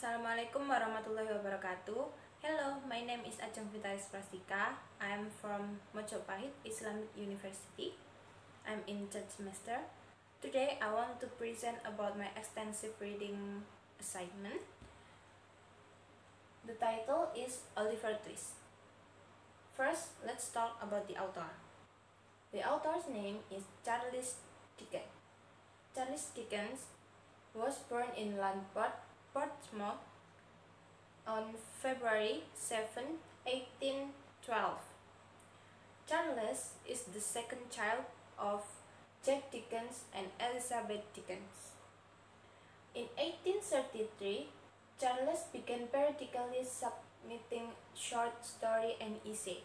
Assalamualaikum warahmatullahi wabarakatuh. Hello, my name is Ajeng Fitaris Prastika. I am from Mojopahit Islamic University. I'm in third semester. Today I want to present about my extensive reading assignment. The title is Oliver Twist. First, let's talk about the author. The author's name is Charles Dickens. Charles Dickens was born in Landport, Portsmouth on February 7, 1812. Charles is the second child of Jack Dickens and Elizabeth Dickens. In 1833, Charles began periodically submitting short story and essay.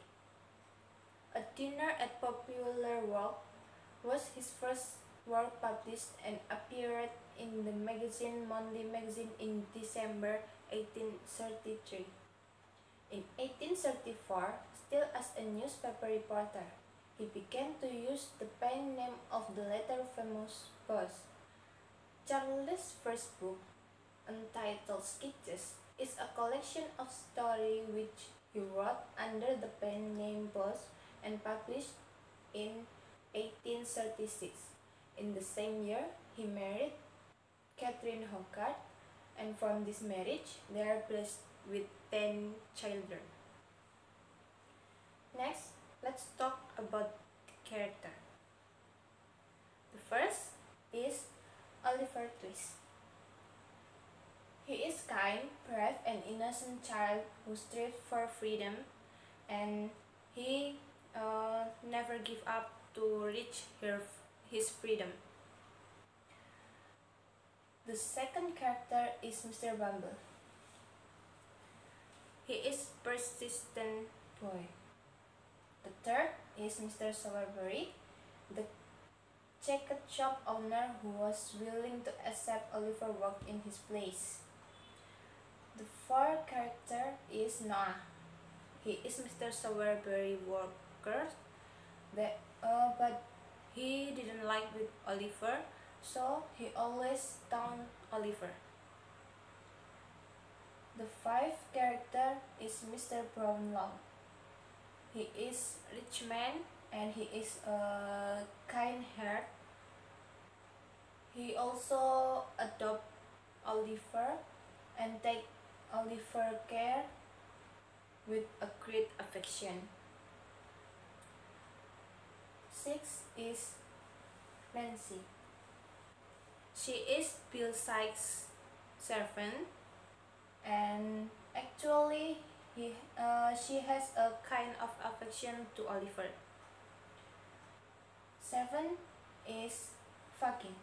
A Dinner at Popular Work was his first work published and appeared in the Monthly Magazine in December 1833. In 1834, still as a newspaper reporter, he began to use the pen name of the later famous boss. Charles' first book, entitled Sketches, is a collection of stories which he wrote under the pen name Boss and published in 1836. In the same year, he married Catherine Hogarth, and from this marriage, they are blessed with 10 children. Next, let's talk about the character. The first is Oliver Twist. He is kind, brave, and innocent child who strives for freedom, and he never give up to reach his freedom. The second character is Mr. Bumble. He is persistent boy. The third is Mr. Sowerberry, the jacket shop owner who was willing to accept Oliver work in his place. The fourth character is Noah. He is Mr. Sowerberry worker, but he didn't like with Oliver, so he always taunted Oliver. The fifth character is Mr. Brownlow. He is a rich man and he is a kind heart. He also adopt Oliver and take Oliver care with a great affection. Sixth is Nancy. She is Bill Sykes' servant, and actually she has a kind of affection to Oliver. Seven is Fagin.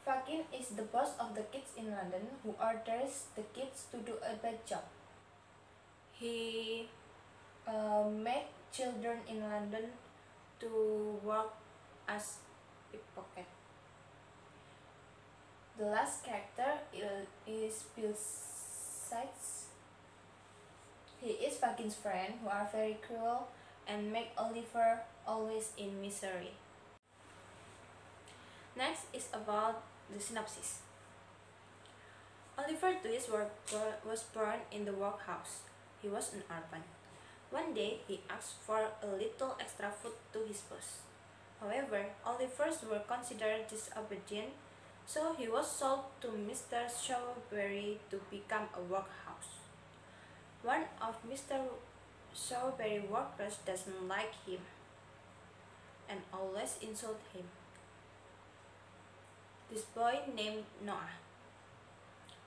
Fagin is the boss of the kids in London who orders the kids to do a bad job. He made children in London to work as pickpocket. The last character is Bill Sykes. He is Fagin's friend who are very cruel and make Oliver always in misery. Next is about the synopsis. Oliver Twist was born in the workhouse. He was an orphan. One day, he asked for a little extra food to his boss. However, Oliver's were considered disobedient, so he was sold to Mr. Sowerberry to become a workhouse. One of Mr. Sowerberry's workers doesn't like him and always insult him. This boy named Noah.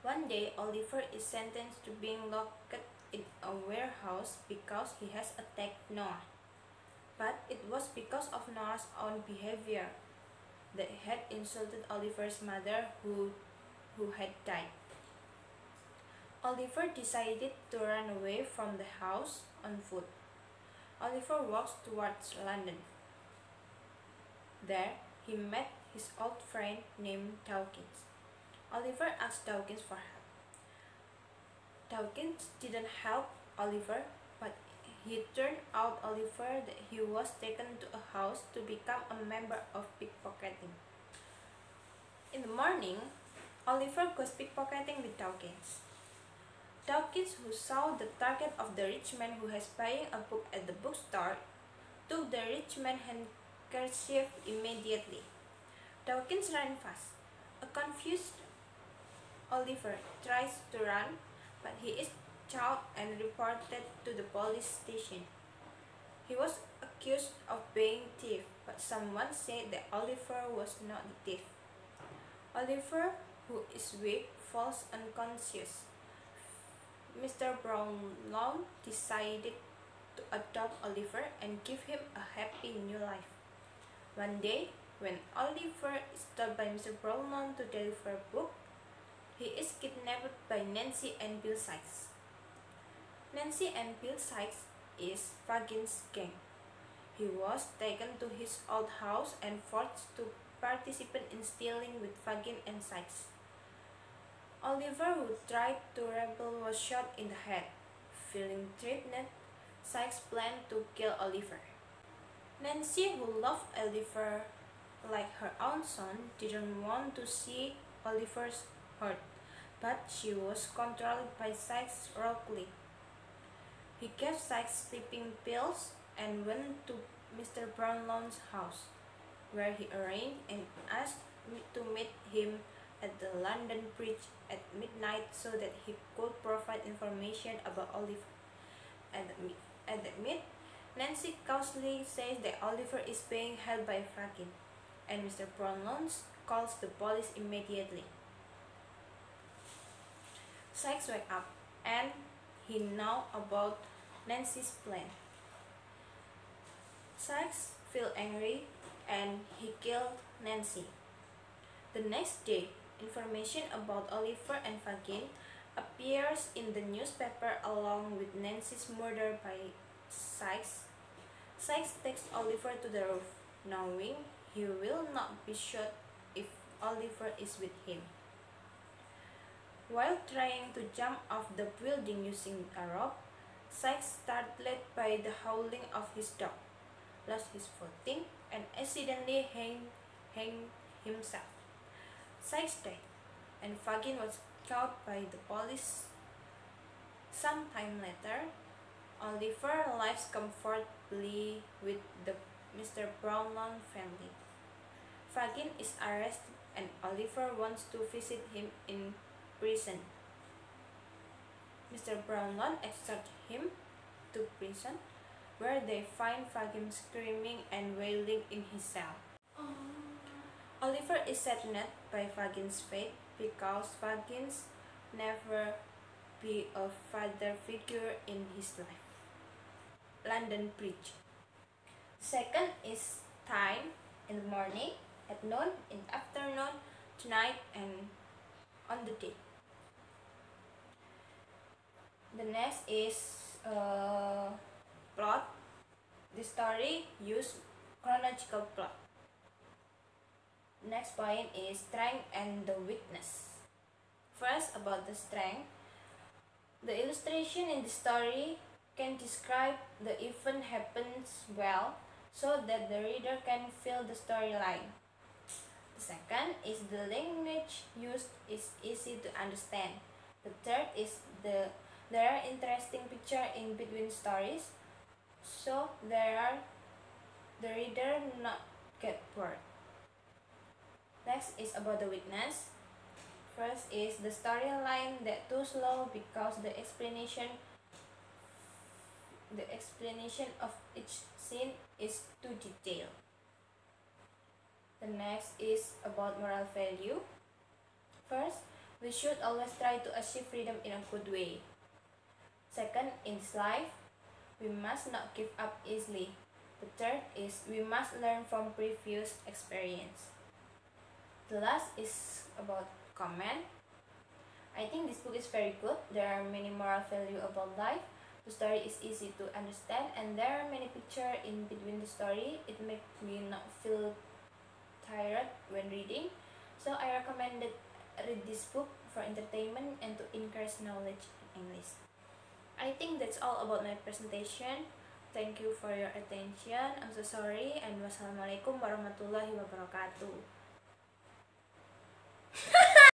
One day, Oliver is sentenced to being locked in a warehouse because he has attacked Noah. But it was because of Noah's own behavior that he had insulted Oliver's mother who had died. Oliver decided to run away from the house on foot. Oliver walks towards London. There, he met his old friend named Dawkins. Oliver asked Dawkins for help. Dawkins didn't help Oliver, but he turned out Oliver that he was taken to a house to become a member of pickpocketing. In the morning, Oliver goes pickpocketing with Dawkins. Dawkins, who saw the target of the rich man who has buying a book at the bookstore, took the rich man's handkerchief immediately. Dawkins ran fast. A confused Oliver tries to run, but he is caught and reported to the police station. He was accused of being a thief, but someone said that Oliver was not the thief. Oliver, who is weak, falls unconscious. Mr. Brownlow decided to adopt Oliver and give him a happy new life. One day, when Oliver is told by Mr. Brownlow to deliver a book, he is kidnapped by Nancy and Bill Sykes. Nancy and Bill Sykes is Fagin's gang. He was taken to his old house and forced to participate in stealing with Fagin and Sykes. Oliver, who tried to rebel, was shot in the head. Feeling threatened, Sykes planned to kill Oliver. Nancy, who loved Oliver like her own son, didn't want to see Oliver's hurt, but she was controlled by Sykes roughly. He gave Sykes sleeping pills and went to Mr. Brownlow's house, where he arranged and asked me to meet him at the London Bridge at midnight so that he could provide information about Oliver. At the meet, Nancy cautiously says that Oliver is being held by Fagin, and Mr. Brownlow calls the police immediately. Sykes wakes up, and he knows about Nancy's plan. Sykes feels angry, and he kills Nancy. The next day, information about Oliver and Fagin appears in the newspaper along with Nancy's murder by Sykes. Sykes takes Oliver to the roof, knowing he will not be shot if Oliver is with him. While trying to jump off the building using a rope, Sykes, startled by the howling of his dog, lost his footing and accidentally hanged himself. Sykes died, and Fagin was caught by the police. Some time later, Oliver lives comfortably with the Mr. Brownlow family. Fagin is arrested, and Oliver wants to visit him in prison. Mr. Brownlow escorts him to prison, where they find Fagin screaming and wailing in his cell. Oliver is saddened by Fagin's fate because Fagin's never be a father figure in his life. London Bridge. Second is time in the morning, at noon, in the afternoon, tonight, and on the day. The next is plot. The story use chronological plot. Next point is strength and the weakness. First, about the strength. The illustration in the story can describe the event happens well so that the reader can feel the storyline. The second is the language used is easy to understand. The third is there are interesting pictures in between stories, so the reader not get bored. Next is about the weakness. First is the storyline that too slow because the explanation of each scene is too detailed. The next is about moral value. First, we should always try to achieve freedom in a good way. Second, in this life, we must not give up easily. The third is we must learn from previous experience. The last is about comment. I think this book is very good. There are many moral value about life. The story is easy to understand, and there are many pictures in between the story. It makes me not feel tired when reading. So I recommended read this book for entertainment and to increase knowledge in English. I think that's all about my presentation. Thank you for your attention. I'm so sorry, and wassalamualaikum warahmatullahi wabarakatuh.